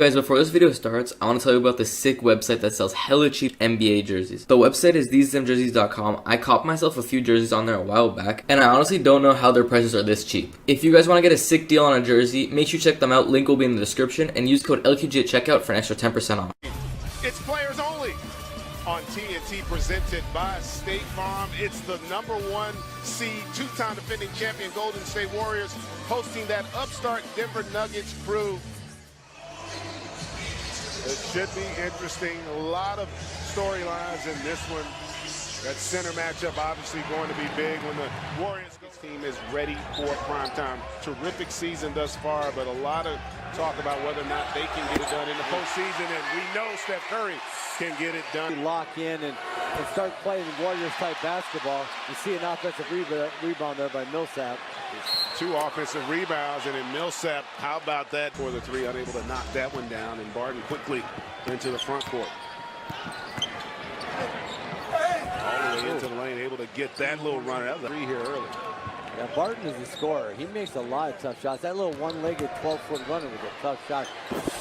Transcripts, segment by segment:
Guys, before this video starts, I want to tell you about this sick website that sells hella cheap NBA jerseys. The website is thesemjerseys.com. I copped myself a few jerseys on there a while back, and I honestly don't know how their prices are this cheap. If you guys want to get a sick deal on a jersey, make sure you check them out. Link will be in the description, and use code LQG at checkout for an extra 10% off. It's players only on TNT, presented by State Farm. It's the #1 seed, two-time defending champion Golden State Warriors hosting that upstart Denver Nuggets crew. It should be interesting. A lot of storylines in this one. That center matchup obviously going to be big when the Warriors team is ready for prime time. Terrific season thus far, but a lot of talk about whether or not they can get it done in the postseason, and we know Steph Curry can get it done. Lock in and start playing Warriors-type basketball. You see an offensive rebound there by Millsap. 2 offensive rebounds, and then Millsap, how about that for the 3, unable to knock that one down, and Barton quickly into the front court. All the way into the lane, able to get that little runner. That was a 3 here early. Yeah, Barton is a scorer. He makes a lot of tough shots. That little one-legged 12-foot runner was a tough shot.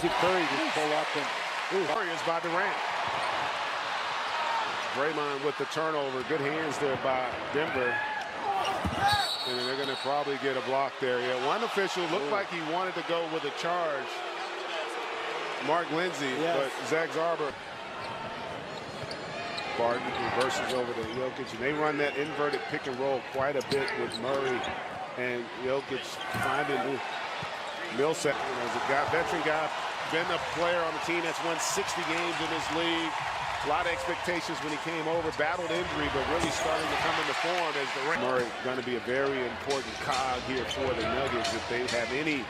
See Curry just pull up and Warriors by Durant. Draymond with the turnover. Good hands there by Denver. And they're going to probably get a block there. Yeah, one official looked like he wanted to go with a charge. Mark Lindsay, yes. But Zach Zarber. Barton reverses over to Jokic, and they run that inverted pick and roll quite a bit with Murray and Jokic finding Millsap. As a veteran guy, been a player on the team that's won 60 games in this league. A lot of expectations when he came over, battled injury, but really starting to come into form as the Murray going to be a very important cog here for the Nuggets if they have any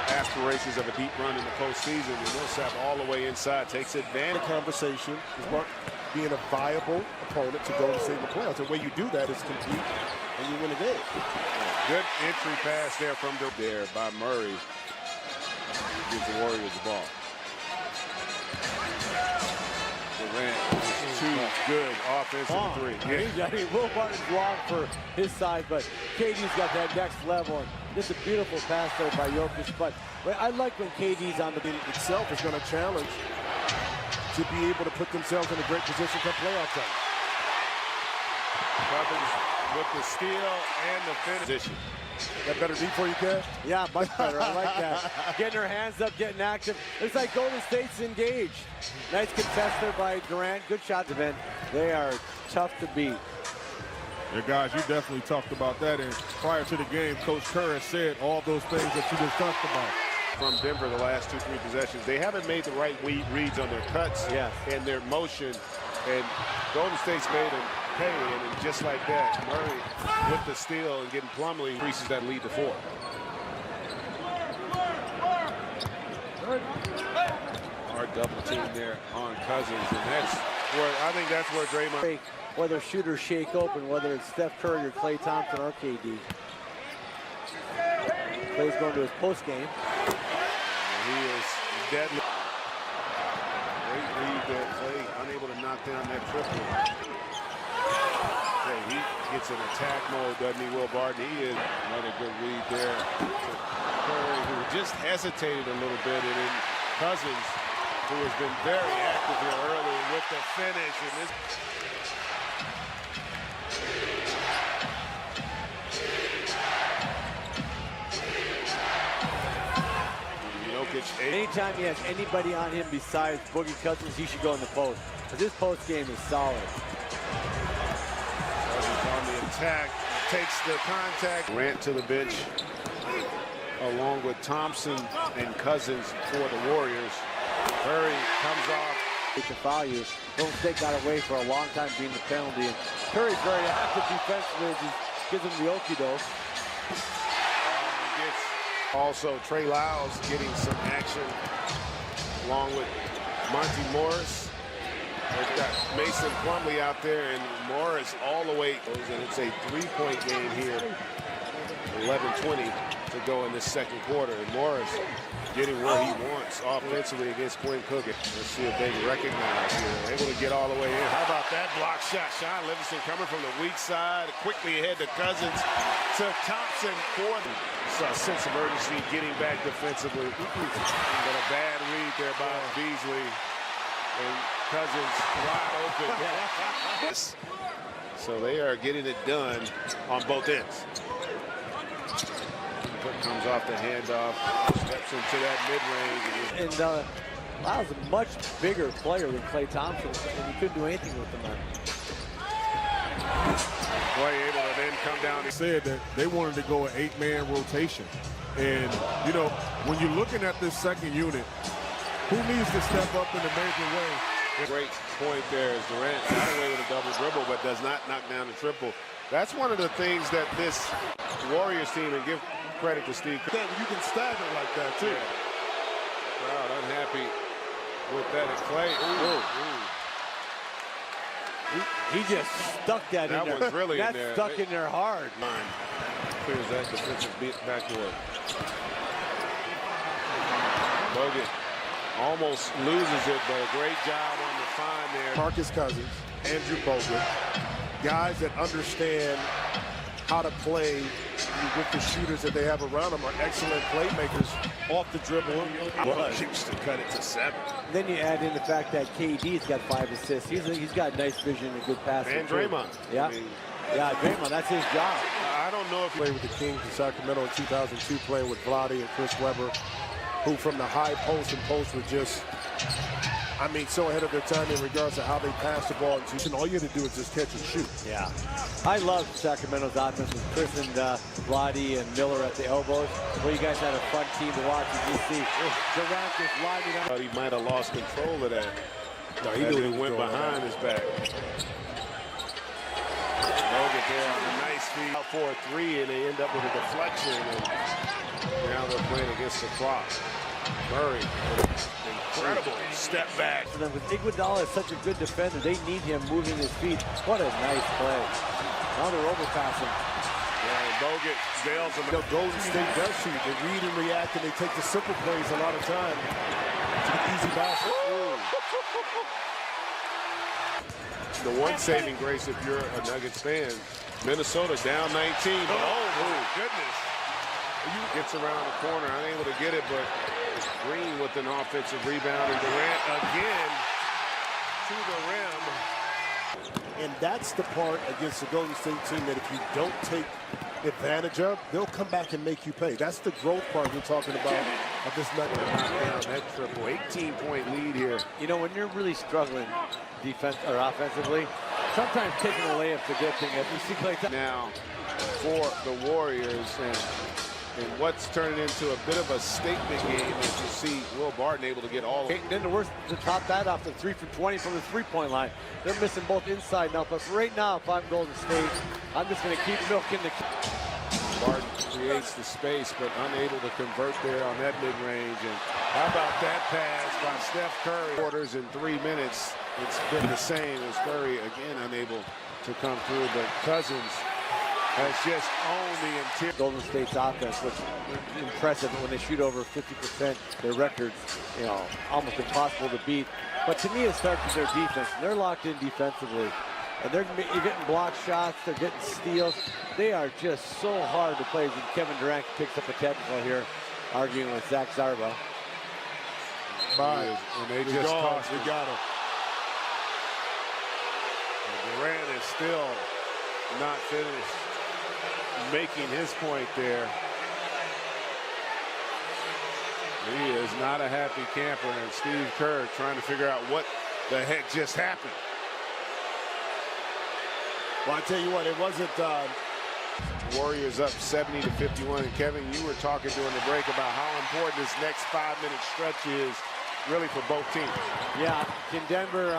aspirations of a deep run in the postseason. And Millsap all the way inside takes advantage. The conversation is about being a viable opponent to go to save the playoffs. The way you do that is compete and you win a game. Good entry pass there from there by Murray. Gives the Warriors the ball. Durant is 2 good offensive 3. Yeah. I mean, Will Barton's long for his size, but KD's got that next level. And just a beautiful pass there by Jokic. But I like when KD's on the beat itself is going to challenge to be able to put themselves in a great position for playoff time. Cousins with the steal and the finish. That better deep for you, Kev? Yeah, much better. I like that. Getting her hands up, getting active. Looks like Golden State's engaged. Nice contest there by Durant. Good shot to Ben. They are tough to beat. Yeah, guys, you definitely talked about that. And prior to the game, Coach Kerr has said all those things that you just talked about. From Denver the last 2-3 possessions, they haven't made the right reads on their cuts and their motion. And Golden State's made them pay, and just like that, Murray with the steal and getting Plumlee increases that lead to 4. Hard double team there on Cousins, and that's where I think that's where Draymond. Whether shooters shake open, whether it's Steph Curry or Klay Thompson or KD. Klay's going to his post game. He is deadly. Great lead there, Klay unable to knock down that triple. Okay, he gets in attack mode, doesn't he, Will Barton? He is another good read there to Curry, who just hesitated a little bit, and then Cousins, who has been very active here early with the finish. And this anytime he has anybody on him besides Boogie Cousins, he should go in the post. Because his post game is solid. Cousins on the attack, takes the contact. Durant to the bench, along with Thompson and Cousins for the Warriors. Curry comes off. To foul you. Golden State got away for a long time being the penalty. And Curry's very active defensively. He gives him the okie doke. Also, Trey Lyles getting some action along with Monty Morris. They've got Mason Plumlee out there, and Morris all the way. And it's a 3-point game here. 11-20. to go in this second quarter. And Morris getting what he wants offensively against Quinn Cook. Let's see if they can recognize here. Able to get all the way in. How about that block shot? Sean Livingston coming from the weak side, quickly ahead to Cousins, to Thompson for the sense of urgency getting back defensively. But a bad read there by Beasley. And Cousins wide open. So they are getting it done on both ends. Cook comes off the handoff, steps into that mid-range. And Lyle's a much bigger player than Klay Thompson, and he couldn't do anything with him. Klay able to then come down. They said that they wanted to go an 8-man rotation. And, you know, when you're looking at this second unit, who needs to step up in a major way? Great point there as Durant got away with a double dribble, but does not knock down a triple. That's one of the things that this Warriors team, and give credit to Steve. You can stagger like that, too. Yeah. Crowd unhappy with that. And Klay, He just stuck that in there. That was really in there. That stuck in there hard. Clears that defensive backboard. Bogut almost loses it, but a great job on the find there. Marcus Cousins, Andrew Bogut, guys that understand how to play with the shooters that they have around them, are excellent playmakers off the dribble. Keeps to cut it to 7. Then you add in the fact that KD's got 5 assists. He's got nice vision and good passing. And Draymond. Yeah, I mean, yeah, Draymond, that's his job. I don't know if he Played with the Kings in Sacramento in 2002, playing with Vlade and Chris Webber, who from the high post and post were just, I mean, so ahead of their time in regards to how they pass the ball. And all you have to do is just catch and shoot. Yeah. I love Sacramento's offense with Chris and Vlade and Miller at the elbows. Well, you guys had a fun team to watch. You see Durant just lining up. thought he might have lost control of that. No, he knew it went behind his back. Bogut there on a nice feed out for a 3, and they end up with a deflection. And now they're playing against the clock. Murray, incredible step back. And then with Iguodala is such a good defender, they need him moving his feet. What a nice play. Now they're overpassing. Yeah, and Bogut bails him. You know, Golden State does shoot. They read and react, and they take the simple plays a lot of time to the easy basket. The one saving grace, if you're a Nuggets fan, Minnesota down 19. Oh, goodness. Gets around the corner, unable to get it, but Green with an offensive rebound, and Durant again to the rim. And that's the part against the Golden State team that if you don't take advantage of, they'll come back and make you pay. That's the growth part we're talking about of this Nuggets. Down that triple, 18-point lead here. You know, when you're really struggling defense or offensively, sometimes taking a layup's a good thing. If you see Klay Thompson Now for the Warriors, and what's turning into a bit of a statement game as you see Will Barton able to get all of it. then the worst to top that off the 3 for 20 from the three-point line. They're missing both inside and out. But right now, if I'm Golden State, I'm just going to keep milking the. Barton creates the space, but unable to convert there on that mid-range. And how about that pass by Steph Curry? Quarters in 3 minutes. It's been the same as Curry again unable to come through, but Cousins has just owned the interior. Golden State's offense, which is impressive when they shoot over 50%. Their records, you know, almost impossible to beat. But to me, it starts with their defense. They're locked in defensively, and you're getting block shots. They're getting steals. They are just so hard to play. And Kevin Durant picks up a technical here, arguing with Zach Zarba. And they just cost him. got him. Durant is still not finished making his point there. He is not a happy camper, and Steve Kerr trying to figure out what the heck just happened. Well, I tell you what, it wasn't. Warriors up 70-51, and Kevin, you were talking during the break about how important this next 5-minute stretch is really for both teams. Yeah, can Denver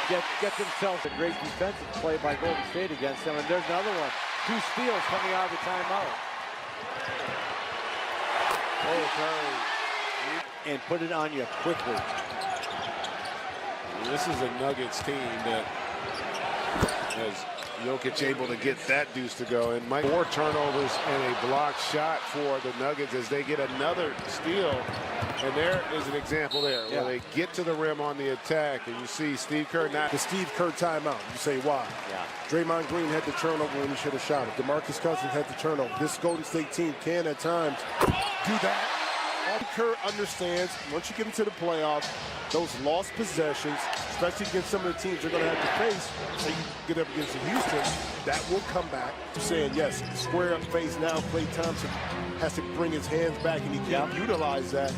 get themselves a great defensive play by Golden State against them? And there's another one. 2 steals coming out of the timeout. Oh, Curry. And put it on you quickly. And this is a Nuggets team that has Jokic able to get that deuce to go. And Mike, 4 turnovers and a blocked shot for the Nuggets as they get another steal. And there is an example there where they get to the rim on the attack. And you see Steve Kerr not. The Steve Kerr timeout. You say why? Yeah. Draymond Green had the turnover when he should have shot it. DeMarcus Cousins had the turnover. This Golden State team can at times do that. Kerr understands once you get into the playoffs, those lost possessions, especially against some of the teams they're going to have to face, so you get up against Houston, that will come back to saying, yes, square up face now. Klay Thompson has to bring his hands back, and he can't utilize that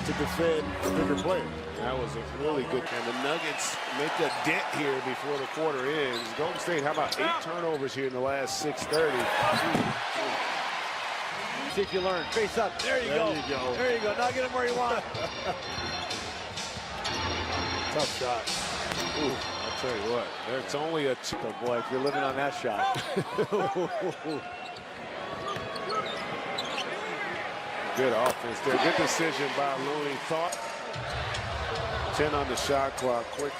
to defend the bigger player. That was a really good. And the Nuggets make a dent here before the quarter ends. Golden State, how about 8 turnovers here in the last 6:30? See if you learn. Face up. There you go. There you go. Now get him where you want. Tough shot. Ooh, I'll tell you what. It's only a 2. Oh boy, if you're living on that shot. Good offense there. Good decision by Looney. 10 on the shot clock. Quick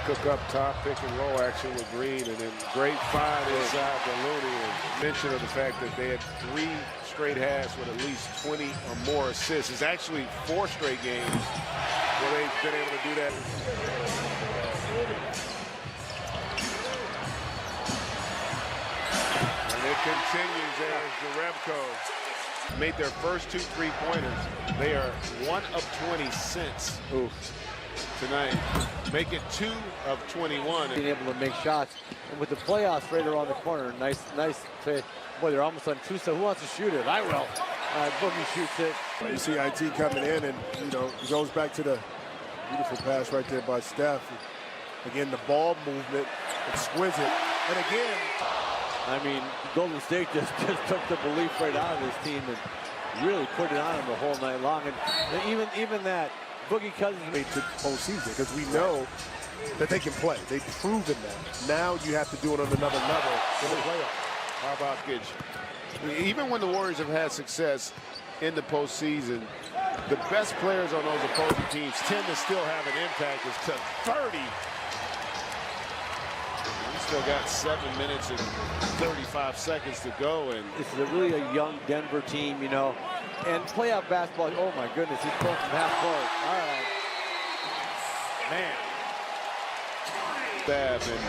cook up top, pick and roll action with Green, and then great find inside to Looney. And mention of the fact that they had 3 straight halves with at least 20 or more assists. It's actually 4 straight games where they've been able to do that. And it continues as Jerebko made their first 2 3-pointers. They are 1 of 20 since tonight. Make it 2 of 21. Being able to make shots. And with the playoffs right around the corner, nice play. Boy, they're almost on 2, so who wants to shoot it? I will. Boogie shoots it. You see IT coming in, and, you know, he goes back to the beautiful pass right there by Steph. Again, the ball movement, exquisite. And again, I mean, Golden State just took the belief right out of this team and really put it on them the whole night long. And even that, Boogie Cousins made to postseason because we know that they can play. They've proven that. Now you have to do it on another level in the playoffs. How about Gidge? Even when the Warriors have had success in the postseason, the best players on those opposing teams tend to still have an impact. It's to 30. We still got 7 minutes and 35 seconds to go. And this is really a young Denver team, you know. And playoff basketball, oh my goodness, he's pulling from half court. All right. Man. Bad and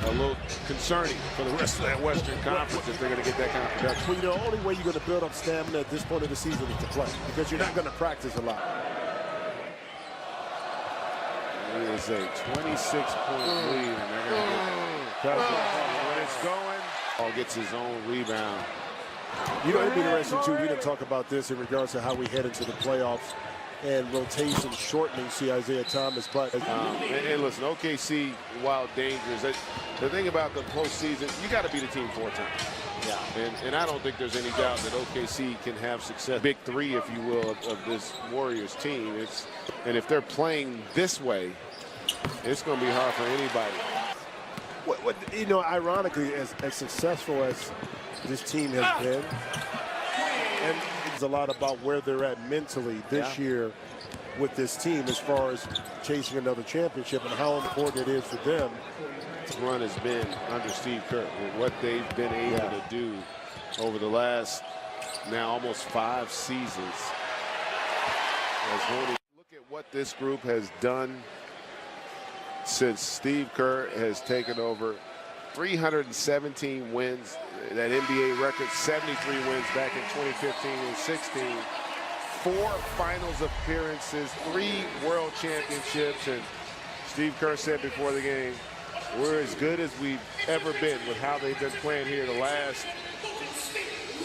a little concerning for the rest of that Western Conference if they're going to get that kind of production. Well, you know, the only way you're going to build up stamina at this point of the season is to play because you're not going to practice a lot. It is a 26-point lead, and they're going to get when it's going. Paul gets his own rebound. You know, it'd be interesting, too. We didn't talk about this in regards to how we head into the playoffs and rotation shortening, see Isaiah Thomas. But and listen, OKC, while dangerous, the thing about the postseason, you got to beat a team 4 times. Yeah. And I don't think there's any doubt that OKC can have success. Big 3, if you will, of this Warriors team. And if they're playing this way, it's going to be hard for anybody. You know, ironically, as successful as this team has been, and it's a lot about where they're at mentally this year with this team as far as chasing another championship and how important it is for them. This run has been under Steve Kerr with what they've been able to do over the last now almost 5 seasons. Look at what this group has done since Steve Kerr has taken over. 317 wins, that NBA record, 73 wins back in 2015 and 16. 4 finals appearances, 3 world championships, and Steve Kerr said before the game, we're as good as we've ever been with how they've been playing here the last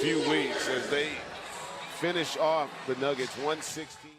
few weeks as they finish off the Nuggets 116.